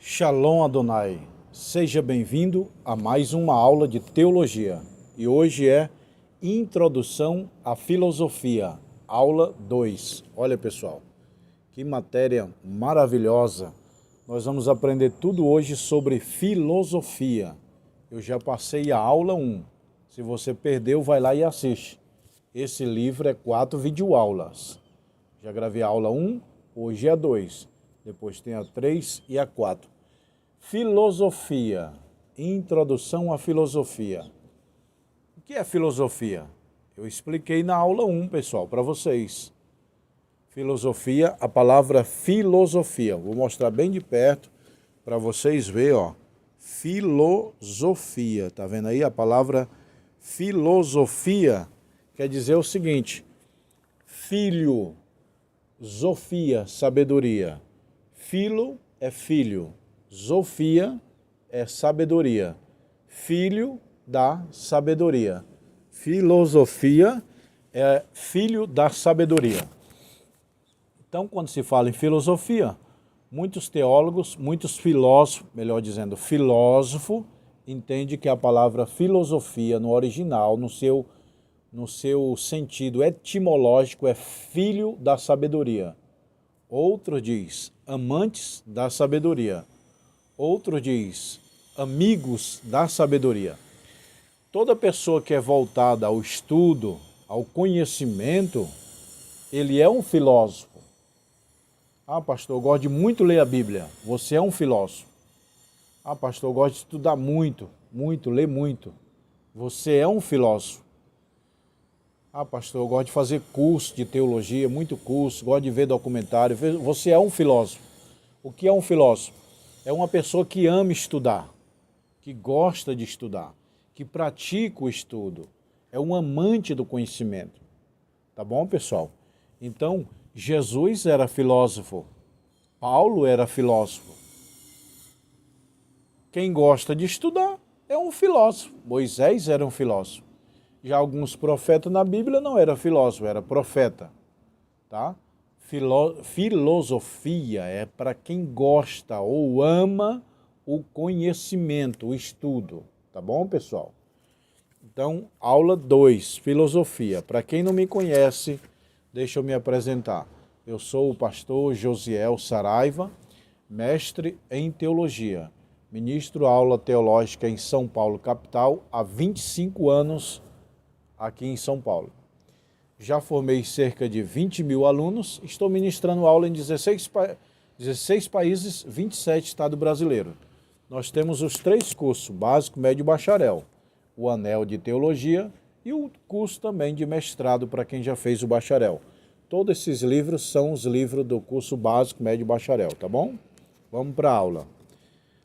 Shalom Adonai, seja bem-vindo a mais uma aula de teologia. E hoje é Introdução à Filosofia, aula 2. Olha pessoal, que matéria maravilhosa. Nós vamos aprender tudo hoje sobre filosofia. Eu já passei a aula 1. Se você perdeu, vai lá e assiste. Esse livro é 4 videoaulas. Já gravei a aula 1, hoje é a 2. Depois tem a 3 e a 4. Filosofia, introdução à filosofia. O que é filosofia? Eu expliquei na aula 1, pessoal, para vocês. Filosofia, a palavra filosofia. Vou mostrar bem de perto para vocês verem, ó. Filosofia, tá vendo aí? A palavra filosofia quer dizer o seguinte: filho, zofia, sabedoria. Filo é filho. Zofia é sabedoria. Filho da sabedoria. Filosofia é filho da sabedoria. Então, quando se fala em filosofia, muitos teólogos, muitos filósofos, melhor dizendo, filósofo, entende que a palavra filosofia no original, no seu sentido etimológico, é filho da sabedoria. Outro diz amantes da sabedoria. Outro diz amigos da sabedoria. Toda pessoa que é voltada ao estudo, ao conhecimento, ele é um filósofo. Ah, pastor, eu gosto de muito ler a Bíblia. Você é um filósofo. Ah, pastor, eu gosto de estudar muito, ler muito. Você é um filósofo. Ah, pastor, eu gosto de fazer curso de teologia, muito curso, gosto de ver documentário. Você é um filósofo. O que é um filósofo? É uma pessoa que ama estudar, que gosta de estudar, que pratica o estudo. É um amante do conhecimento. Tá bom, pessoal? Então, Jesus era filósofo. Paulo era filósofo. Quem gosta de estudar é um filósofo. Moisés era um filósofo. Já alguns profetas na Bíblia não era filósofo, era profeta. Tá? Filosofia é para quem gosta ou ama o conhecimento, o estudo. Tá bom, pessoal? Então, aula 2, filosofia. Para quem não me conhece, deixa eu me apresentar. Eu sou o pastor Josiel Saraiva, mestre em teologia. Ministro aula teológica em São Paulo, capital, há 25 anos aqui em São Paulo. Já formei cerca de 20 mil alunos, estou ministrando aula em 16 países, 27 estados brasileiros. Nós temos os 3 cursos, básico, médio e bacharel. O anel de teologia e o curso também de mestrado para quem já fez o bacharel. Todos esses livros são os livros do curso básico, médio e bacharel, tá bom? Vamos para a aula.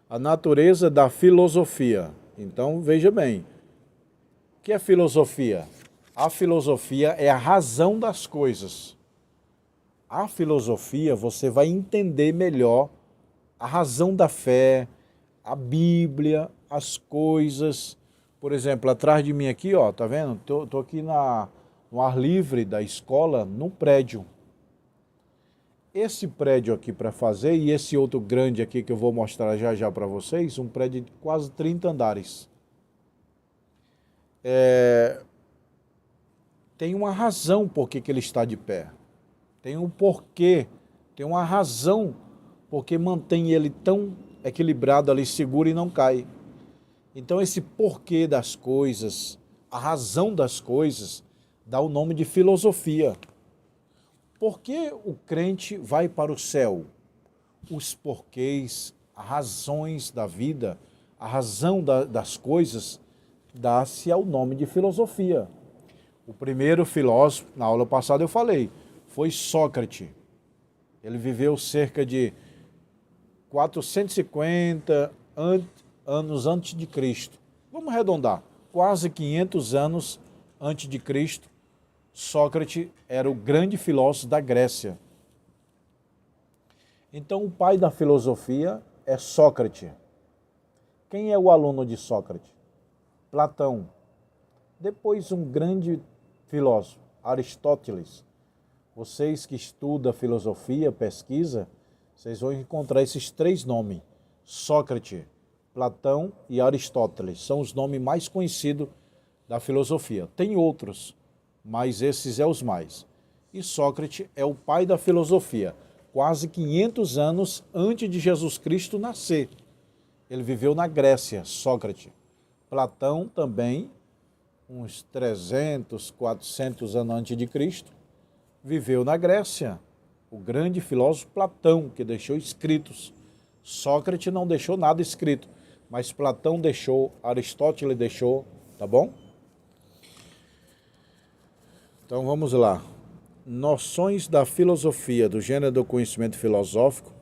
A natureza da filosofia. Então, veja bem, o que é filosofia? A filosofia é a razão das coisas. A filosofia, você vai entender melhor a razão da fé, a Bíblia, as coisas. Por exemplo, atrás de mim aqui, ó, tá vendo? Tô aqui no ar livre da escola, no prédio. Esse prédio aqui para fazer e esse outro grande aqui que eu vou mostrar já já para vocês, um prédio de quase 30 andares. Tem uma razão por que ele está de pé. Tem um porquê, tem uma razão porque mantém ele tão equilibrado ali, seguro e não cai. Então esse porquê das coisas, a razão das coisas, dá o nome de filosofia. Por que o crente vai para o céu? Os porquês, as razões da vida, a razão das coisas, dá-se ao nome de filosofia. O primeiro filósofo, na aula passada eu falei, foi Sócrates. Ele viveu cerca de 450 anos antes de Cristo. Vamos arredondar, quase 500 anos antes de Cristo, Sócrates era o grande filósofo da Grécia. Então o pai da filosofia é Sócrates. Quem é o aluno de Sócrates? Platão. Depois um grande filósofo, Aristóteles. Vocês que estudam filosofia, pesquisa, vocês vão encontrar esses 3 nomes. Sócrates, Platão e Aristóteles são os nomes mais conhecidos da filosofia. Tem outros, mas esses são os mais. E Sócrates é o pai da filosofia, quase 500 anos antes de Jesus Cristo nascer. Ele viveu na Grécia, Sócrates. Platão também, uns 300, 400 anos antes de Cristo, viveu na Grécia. O grande filósofo Platão, que deixou escritos. Sócrates não deixou nada escrito, mas Platão deixou, Aristóteles deixou, tá bom? Então vamos lá. Noções da filosofia, do gênero do conhecimento filosófico,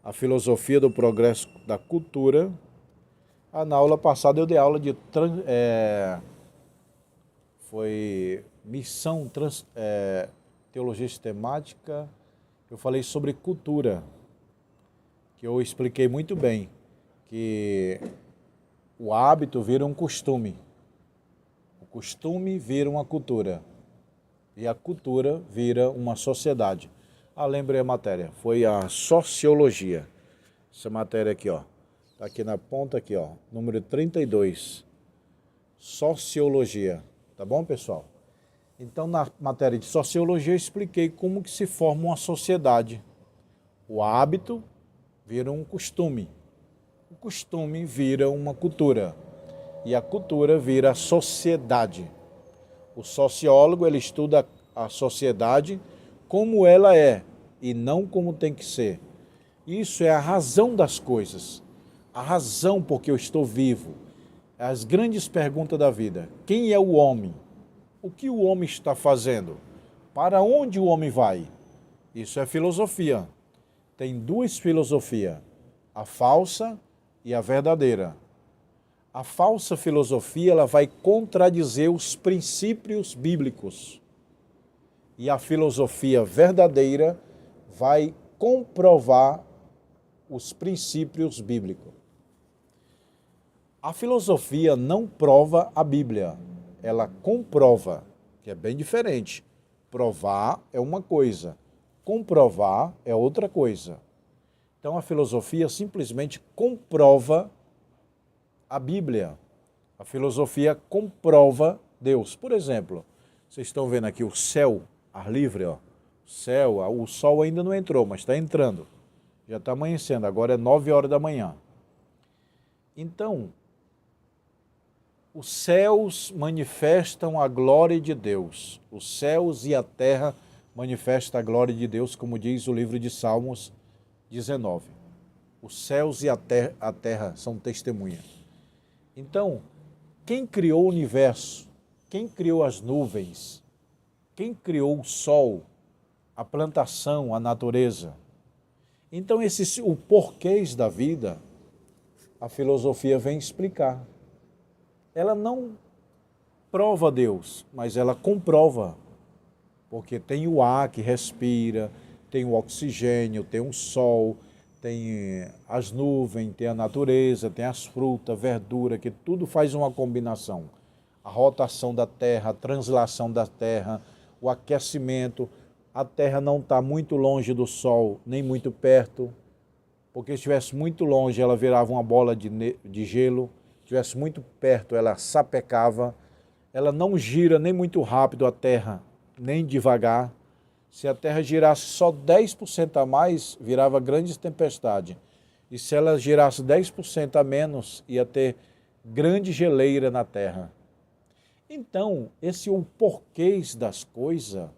a filosofia do progresso da cultura. Na aula passada eu dei aula de teologia sistemática. Eu falei sobre cultura, que eu expliquei muito bem, que o hábito vira um costume, o costume vira uma cultura e a cultura vira uma sociedade. Lembrei a matéria, foi a sociologia. Essa matéria aqui, ó, tá aqui na ponta aqui, ó, número 32, sociologia, tá bom, pessoal? Então, na matéria de sociologia, eu expliquei como que se forma uma sociedade. O hábito vira um costume, o costume vira uma cultura e a cultura vira a sociedade. O sociólogo, ele estuda a sociedade como ela é e não como tem que ser. Isso é a razão das coisas, a razão por que eu estou vivo. As grandes perguntas da vida. Quem é o homem? O que o homem está fazendo? Para onde o homem vai? Isso é filosofia. Tem duas filosofias, a falsa e a verdadeira. A falsa filosofia, ela vai contradizer os princípios bíblicos. E a filosofia verdadeira vai comprovar os princípios bíblicos. A filosofia não prova a Bíblia, ela comprova, que é bem diferente. Provar é uma coisa, comprovar é outra coisa. Então a filosofia simplesmente comprova a Bíblia. A filosofia comprova Deus. Por exemplo, vocês estão vendo aqui o céu, ar livre, ó. Céu, o sol ainda não entrou, mas está entrando. Já está amanhecendo, agora é 9 horas da manhã. Então, os céus manifestam a glória de Deus. Os céus e a terra manifestam a glória de Deus, como diz o livro de Salmos 19. Os céus e a terra são testemunhas. Então, quem criou o universo? Quem criou as nuvens? Quem criou o sol? A plantação, a natureza? Então, o porquês da vida, a filosofia vem explicar. Ela não prova Deus, mas ela comprova. Porque tem o ar que respira, tem o oxigênio, tem o sol, tem as nuvens, tem a natureza, tem as frutas, verdura, que tudo faz uma combinação. A rotação da terra, a translação da terra, o aquecimento. A terra não está muito longe do sol, nem muito perto, porque se estivesse muito longe ela virava uma bola de gelo, se estivesse muito perto ela sapecava, ela não gira nem muito rápido a terra, nem devagar. Se a terra girasse só 10% a mais, virava grandes tempestades. E se ela girasse 10% a menos, ia ter grande geleira na terra. Então, o porquês das coisas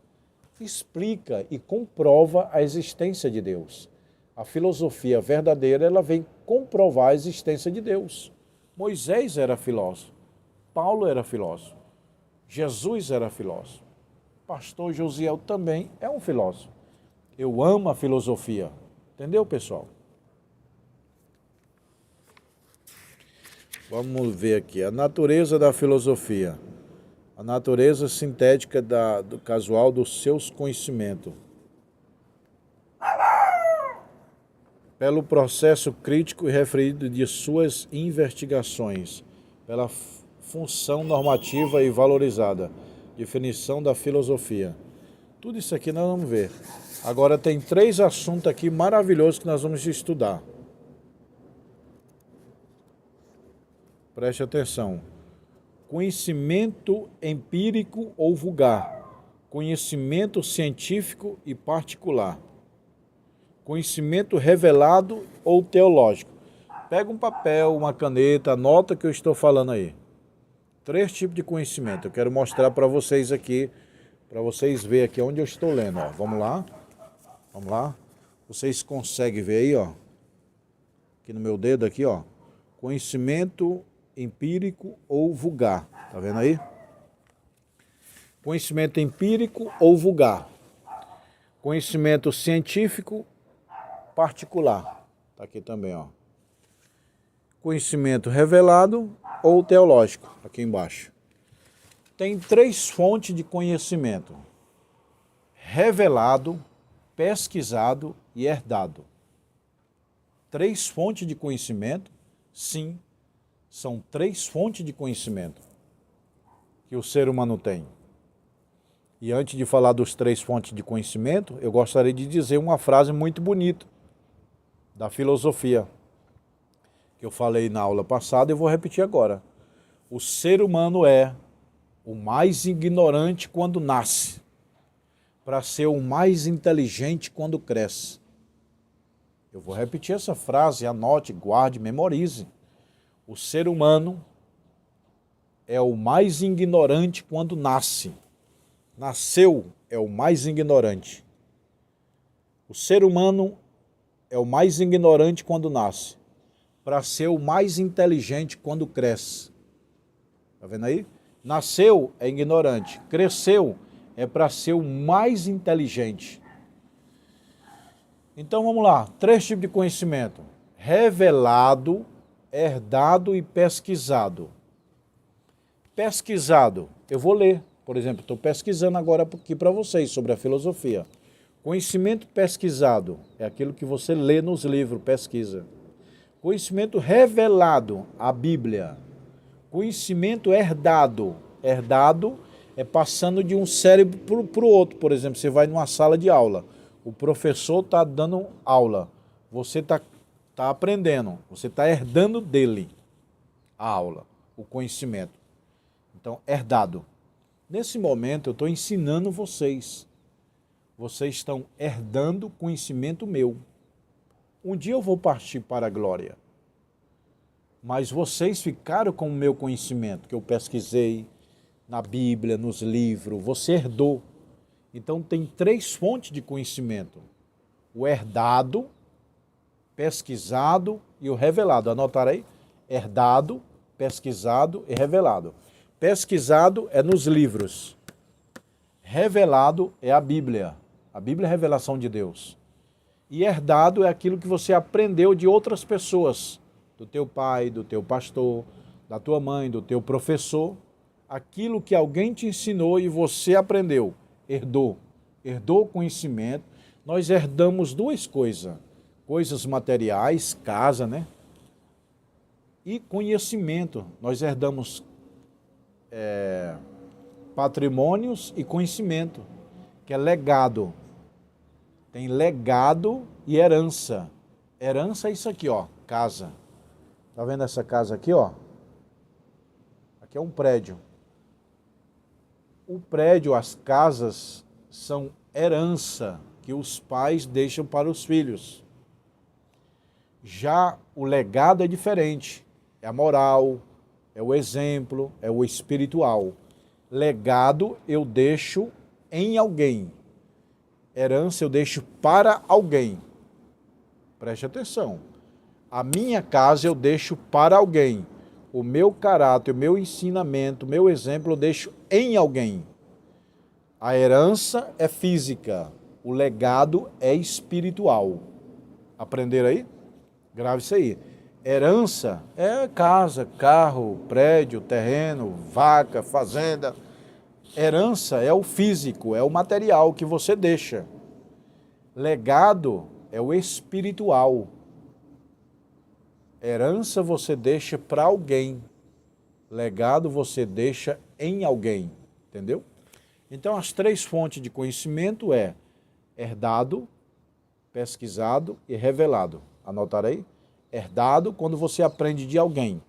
explica e comprova a existência de Deus. A filosofia verdadeira, ela vem comprovar a existência de Deus. Moisés era filósofo, Paulo era filósofo, Jesus era filósofo, pastor Josiel também é um filósofo. Eu amo a filosofia, entendeu, pessoal? Vamos ver aqui, a natureza da filosofia. A natureza sintética do casual dos seus conhecimentos. Pelo processo crítico e referido de suas investigações, pela função normativa e valorizada, definição da filosofia. Tudo isso aqui nós vamos ver. Agora tem 3 assuntos aqui maravilhosos que nós vamos estudar. Preste atenção. Conhecimento empírico ou vulgar. Conhecimento científico e particular. Conhecimento revelado ou teológico. Pega um papel, uma caneta, anota o que eu estou falando aí. 3 tipos de conhecimento. Eu quero mostrar para vocês aqui, para vocês verem aqui onde eu estou lendo. Ó. Vamos lá? Vamos lá? Vocês conseguem ver aí, ó? Aqui no meu dedo aqui, ó. Conhecimento empírico ou vulgar. Tá vendo aí? Conhecimento empírico ou vulgar. Conhecimento científico particular. Tá aqui também, ó. Conhecimento revelado ou teológico, aqui embaixo. Tem 3 fontes de conhecimento: revelado, pesquisado e herdado. 3 fontes de conhecimento, sim, são 3 fontes de conhecimento que o ser humano tem. E antes de falar dos 3 fontes de conhecimento, eu gostaria de dizer uma frase muito bonita da filosofia, que eu falei na aula passada e vou repetir agora. O ser humano é o mais ignorante quando nasce, para ser o mais inteligente quando cresce. Eu vou repetir essa frase, anote, guarde, memorize. O ser humano é o mais ignorante quando nasce. Nasceu é o mais ignorante. O ser humano é o mais ignorante quando nasce, para ser o mais inteligente quando cresce. Tá vendo aí? Nasceu é ignorante, cresceu é para ser o mais inteligente. Então vamos lá, 3 tipos de conhecimento: revelado, herdado e pesquisado. Pesquisado, eu vou ler, por exemplo, estou pesquisando agora aqui para vocês sobre a filosofia. Conhecimento pesquisado é aquilo que você lê nos livros, pesquisa. Conhecimento revelado, a Bíblia. Conhecimento herdado. Herdado é passando de um cérebro para o outro. Por exemplo, você vai numa sala de aula, o professor está dando aula, você está aprendendo, você está herdando dele a aula, o conhecimento. Então, herdado. Nesse momento, eu estou ensinando vocês. Vocês estão herdando conhecimento meu. Um dia eu vou partir para a glória. Mas vocês ficaram com o meu conhecimento, que eu pesquisei na Bíblia, nos livros. Você herdou. Então tem 3 fontes de conhecimento: o herdado, pesquisado e o revelado. Anotaram aí? Herdado, pesquisado e revelado. Pesquisado é nos livros. Revelado é a Bíblia. A Bíblia é a revelação de Deus. E herdado é aquilo que você aprendeu de outras pessoas, do teu pai, do teu pastor, da tua mãe, do teu professor. Aquilo que alguém te ensinou e você aprendeu, herdou. Herdou conhecimento. Nós herdamos 2 coisas: coisas materiais, casa, né? E conhecimento. Nós herdamos patrimônios e conhecimento, que é legado. Tem legado e herança. Herança é isso aqui, ó, casa. Tá vendo essa casa aqui, ó? Aqui é um prédio. O prédio, as casas, são herança que os pais deixam para os filhos. Já o legado é diferente. É a moral, é o exemplo, é o espiritual. Legado eu deixo em alguém. Herança eu deixo para alguém. Preste atenção. A minha casa eu deixo para alguém. O meu caráter, o meu ensinamento, o meu exemplo eu deixo em alguém. A herança é física. O legado é espiritual. Aprenderam aí? Grave isso aí. Herança é casa, carro, prédio, terreno, vaca, fazenda. Herança é o físico, é o material que você deixa. Legado é o espiritual. Herança você deixa para alguém. Legado você deixa em alguém. Entendeu? Então as 3 fontes de conhecimento é herdado, pesquisado e revelado. Anotaram aí? Herdado quando você aprende de alguém.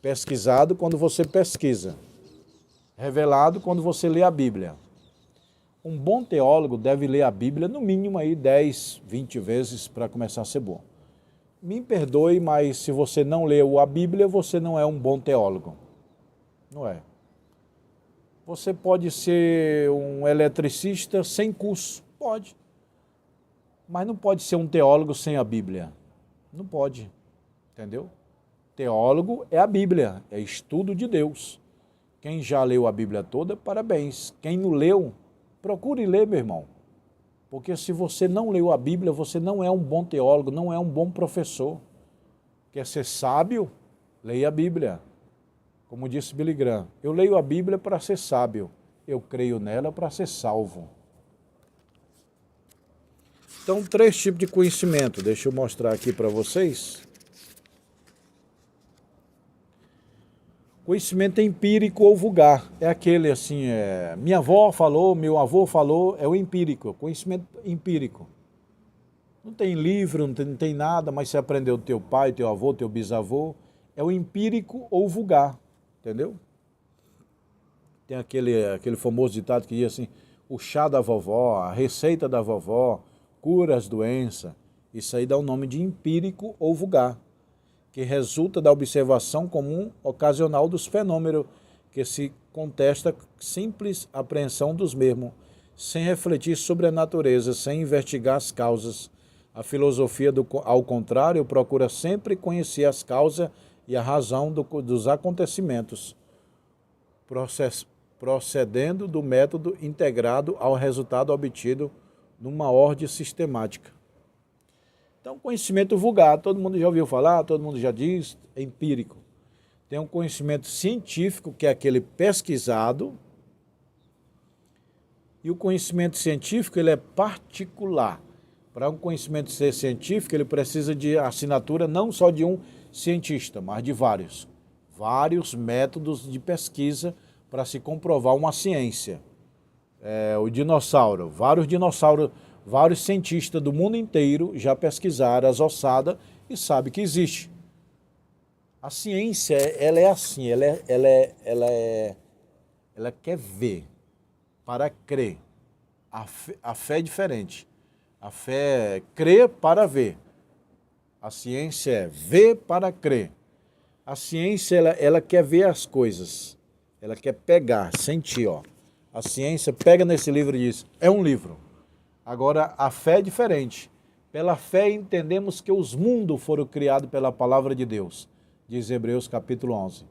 Pesquisado quando você pesquisa. Revelado quando você lê a Bíblia. Um bom teólogo deve ler a Bíblia no mínimo aí 10, 20 vezes para começar a ser bom. Me perdoe, mas se você não leu a Bíblia, você não é um bom teólogo. Não é. Você pode ser um eletricista sem curso. Pode. Mas não pode ser um teólogo sem a Bíblia. Não pode. Entendeu? Teólogo é a Bíblia, é estudo de Deus. Quem já leu a Bíblia toda, parabéns. Quem não leu, procure ler, meu irmão. Porque se você não leu a Bíblia, você não é um bom teólogo, não é um bom professor. Quer ser sábio? Leia a Bíblia. Como disse Billy Graham, eu leio a Bíblia para ser sábio, eu creio nela para ser salvo. Então, 3 tipos de conhecimento, deixa eu mostrar aqui para vocês. Conhecimento empírico ou vulgar, é aquele assim, minha avó falou, meu avô falou, é o empírico, conhecimento empírico. Não tem livro, não tem nada, mas você aprendeu do teu pai, teu avô, teu bisavô, é o empírico ou vulgar, entendeu? Tem aquele famoso ditado que diz assim, o chá da vovó, a receita da vovó, cura as doenças, isso aí dá o nome de empírico ou vulgar, que resulta da observação comum ocasional dos fenômenos que se contesta simples apreensão dos mesmos, sem refletir sobre a natureza, sem investigar as causas. A filosofia, ao contrário, procura sempre conhecer as causas e a razão dos acontecimentos, procedendo do método integrado ao resultado obtido numa ordem sistemática. Então, conhecimento vulgar, todo mundo já ouviu falar, todo mundo já diz, é empírico. Tem um conhecimento científico, que é aquele pesquisado, e o conhecimento científico ele é particular. Para um conhecimento ser científico, ele precisa de assinatura não só de um cientista, mas de vários. Vários métodos de pesquisa para se comprovar uma ciência. O dinossauro, vários cientistas do mundo inteiro já pesquisaram as ossadas e sabem que existe. A ciência, ela é assim, ela quer ver para crer. A fé é diferente. A fé é crer para ver. A ciência é ver para crer. A ciência, ela quer ver as coisas. Ela quer pegar, sentir, ó. A ciência pega nesse livro e diz, é um livro. Agora, a fé é diferente. Pela fé entendemos que os mundos foram criados pela palavra de Deus, diz Hebreus capítulo 11.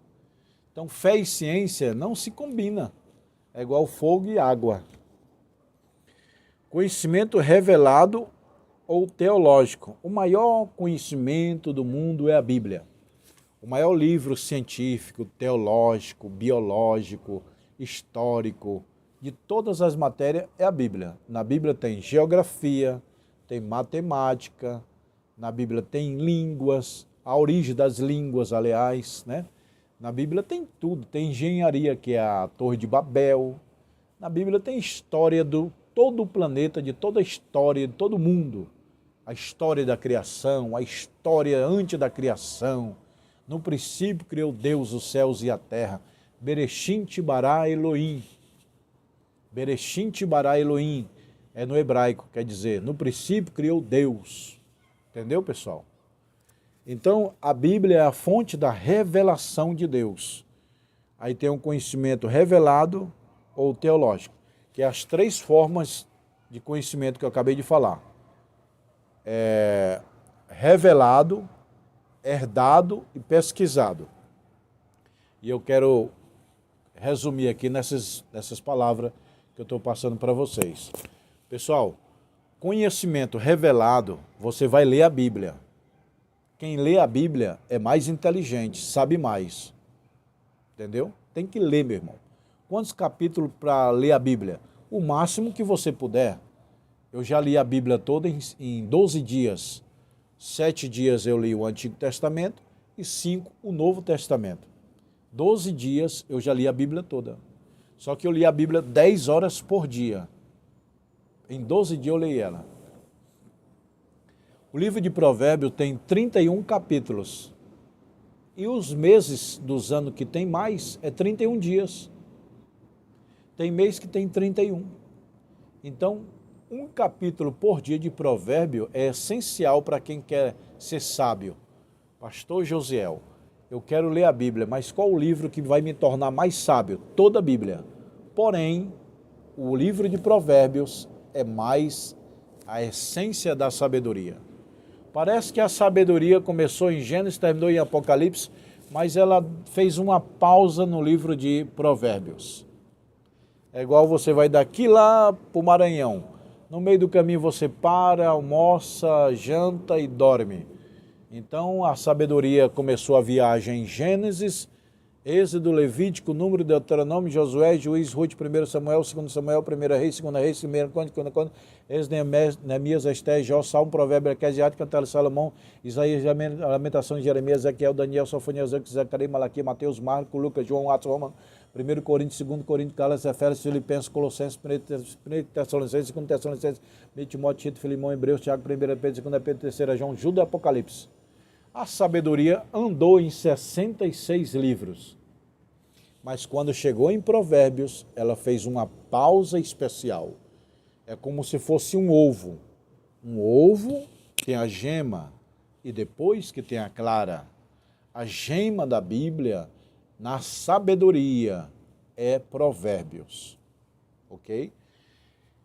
Então, fé e ciência não se combinam. É igual fogo e água. Conhecimento revelado ou teológico. O maior conhecimento do mundo é a Bíblia. O maior livro científico, teológico, biológico, histórico, de todas as matérias é a Bíblia. Na Bíblia tem geografia, tem matemática, na Bíblia tem línguas, a origem das línguas, aliás, né? Na Bíblia tem tudo, tem engenharia, que é a Torre de Babel. Na Bíblia tem história de todo o planeta, de toda a história, de todo o mundo. A história da criação, a história antes da criação. No princípio criou Deus os céus e a terra. Bereshit bara Elohim. Bereshit bara Elohim é no hebraico, quer dizer, no princípio criou Deus. Entendeu, pessoal? Então, a Bíblia é a fonte da revelação de Deus. Aí tem um conhecimento revelado ou teológico, que é as 3 formas de conhecimento que eu acabei de falar. Revelado, herdado e pesquisado. E eu quero resumir aqui nessas palavras que eu estou passando para vocês. Pessoal, conhecimento revelado, você vai ler a Bíblia. Quem lê a Bíblia é mais inteligente, sabe mais. Entendeu? Tem que ler, meu irmão. Quantos capítulos para ler a Bíblia? O máximo que você puder. Eu já li a Bíblia toda em 12 dias. 7 dias eu li o Antigo Testamento e 5 o Novo Testamento. 12 dias eu já li a Bíblia toda. Só que eu li a Bíblia 10 horas por dia. Em 12 dias eu li ela. O livro de Provérbios tem 31 capítulos. E os meses dos anos que tem mais é 31 dias. Tem mês que tem 31. Então, um capítulo por dia de provérbio é essencial para quem quer ser sábio. Pastor Josiel, eu quero ler a Bíblia, mas qual o livro que vai me tornar mais sábio? Toda a Bíblia. Porém, o livro de provérbios é mais a essência da sabedoria. Parece que a sabedoria começou em Gênesis, terminou em Apocalipse, mas ela fez uma pausa no livro de provérbios. É igual você vai daqui lá para o Maranhão. No meio do caminho você para, almoça, janta e dorme. Então a sabedoria começou a viagem em Gênesis, Êxodo, Levítico, Número, Deuteronômio, Josué, Juiz, Ruth, 1 Samuel, 2 Samuel, 1 Reis, 2 Reis, 1 Crônicas, Êxodo, Neemias, Esté, Jó, Salmo, Provérbio, Eclesiastes, Cantar de Salomão, Isaías, Lamentação de Jeremias, Ezequiel, Daniel, Sofonias, Zacarias, Malaquias, Mateus, Marcos, Lucas, João, Atos, Romanos, 1 Coríntios, 2 Coríntios, Gálatas, Efésios, Filipenses, Colossenses, 1 Tessalonicenses, 2 Tessalonicenses, Timóteo, Tito, Filemão, Hebreus, Tiago, 1 Pedro, 2 Pedro, 3 João, Judas e Apocalipse. A sabedoria andou em 66 livros. Mas quando chegou em Provérbios, ela fez uma pausa especial. É como se fosse um ovo. Um ovo tem a gema e depois que tem a clara. A gema da Bíblia, na sabedoria, é Provérbios. Ok?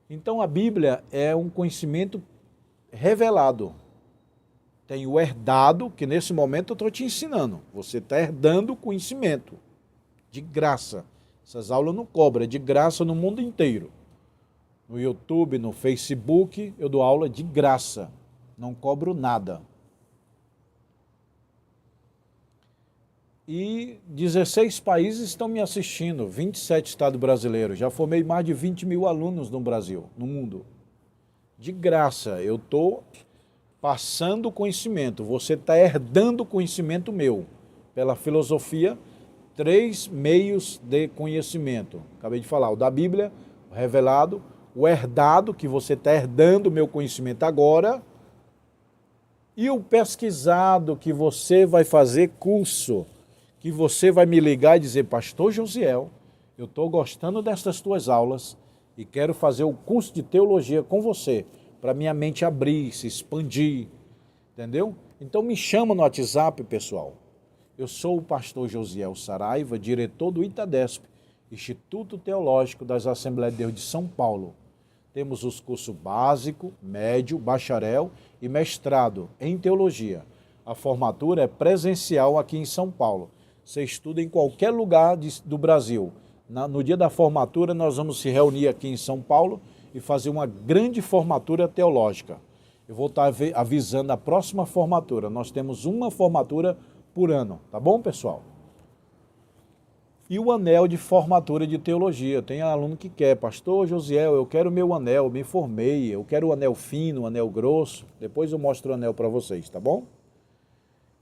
Então a Bíblia é um conhecimento revelado. Tem o herdado, que nesse momento eu estou te ensinando. Você está herdando conhecimento. De graça. Essas aulas não cobram, é de graça no mundo inteiro. No YouTube, no Facebook, eu dou aula de graça. Não cobro nada. E 16 países estão me assistindo, 27 estados brasileiros. Já formei mais de 20 mil alunos no Brasil, no mundo. De graça, eu estou passando conhecimento. Você está herdando conhecimento meu. Pela filosofia, 3 meios de conhecimento. Acabei de falar, o da Bíblia, o revelado, o herdado, que você está herdando o meu conhecimento agora, e o pesquisado, que você vai fazer curso, que você vai me ligar e dizer, Pastor Josiel, eu estou gostando dessas tuas aulas e quero fazer o curso de teologia com você, para minha mente abrir, se expandir, entendeu? Então me chama no WhatsApp, pessoal. Eu sou o pastor Josiel Saraiva, diretor do ITADESP, Instituto Teológico das Assembleias de Deus de São Paulo. Temos os cursos básico, médio, bacharel e mestrado em teologia. A formatura é presencial aqui em São Paulo. Você estuda em qualquer lugar do Brasil. No dia da formatura, nós vamos se reunir aqui em São Paulo e fazer uma grande formatura teológica. Eu vou estar avisando a próxima formatura. Nós temos uma formatura por ano, tá bom, pessoal? E o anel de formatura de teologia. Tem aluno que quer, Pastor Josiel, eu quero o meu anel, me formei, eu quero o anel fino, o anel grosso. Depois eu mostro o anel para vocês, tá bom?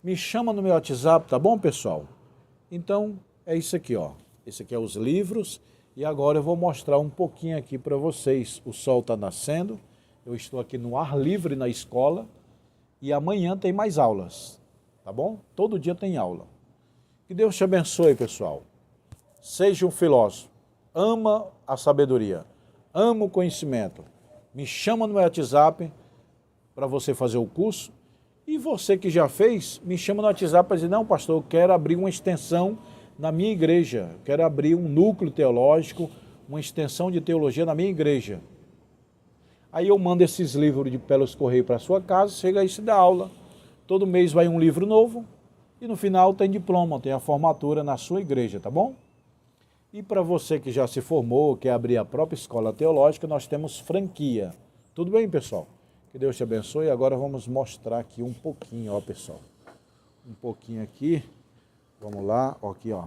Me chama no meu WhatsApp, tá bom, pessoal? Então, é isso aqui, ó. Esse aqui é os livros. E agora eu vou mostrar um pouquinho aqui para vocês. O sol está nascendo, eu estou aqui no ar livre na escola e amanhã tem mais aulas, tá bom? Todo dia tem aula. Que Deus te abençoe, pessoal. Seja um filósofo, ama a sabedoria, ama o conhecimento. Me chama no meu WhatsApp para você fazer o curso. E você que já fez, me chama no WhatsApp para dizer, não, pastor, eu quero abrir uma extensão na minha igreja, eu quero abrir um núcleo teológico, uma extensão de teologia na minha igreja. Aí eu mando esses livros pelos correios para a sua casa, chega aí e se dá aula. Todo mês vai um livro novo e no final tem diploma, tem a formatura na sua igreja, tá bom? E para você que já se formou, quer abrir a própria escola teológica, nós temos franquia. Tudo bem, pessoal? Que Deus te abençoe. Agora vamos mostrar aqui um pouquinho, ó, pessoal. Um pouquinho aqui. Vamos lá, ó, aqui, ó.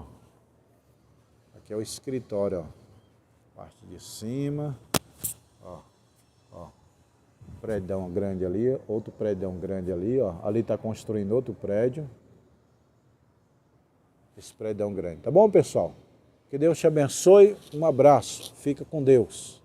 Aqui é o escritório, ó. Parte de cima. Ó, ó. Prédio grande ali, outro prédio grande ali, ó. Ali está construindo outro prédio. Esse prédio grande. Tá bom, pessoal? Que Deus te abençoe. Um abraço. Fica com Deus.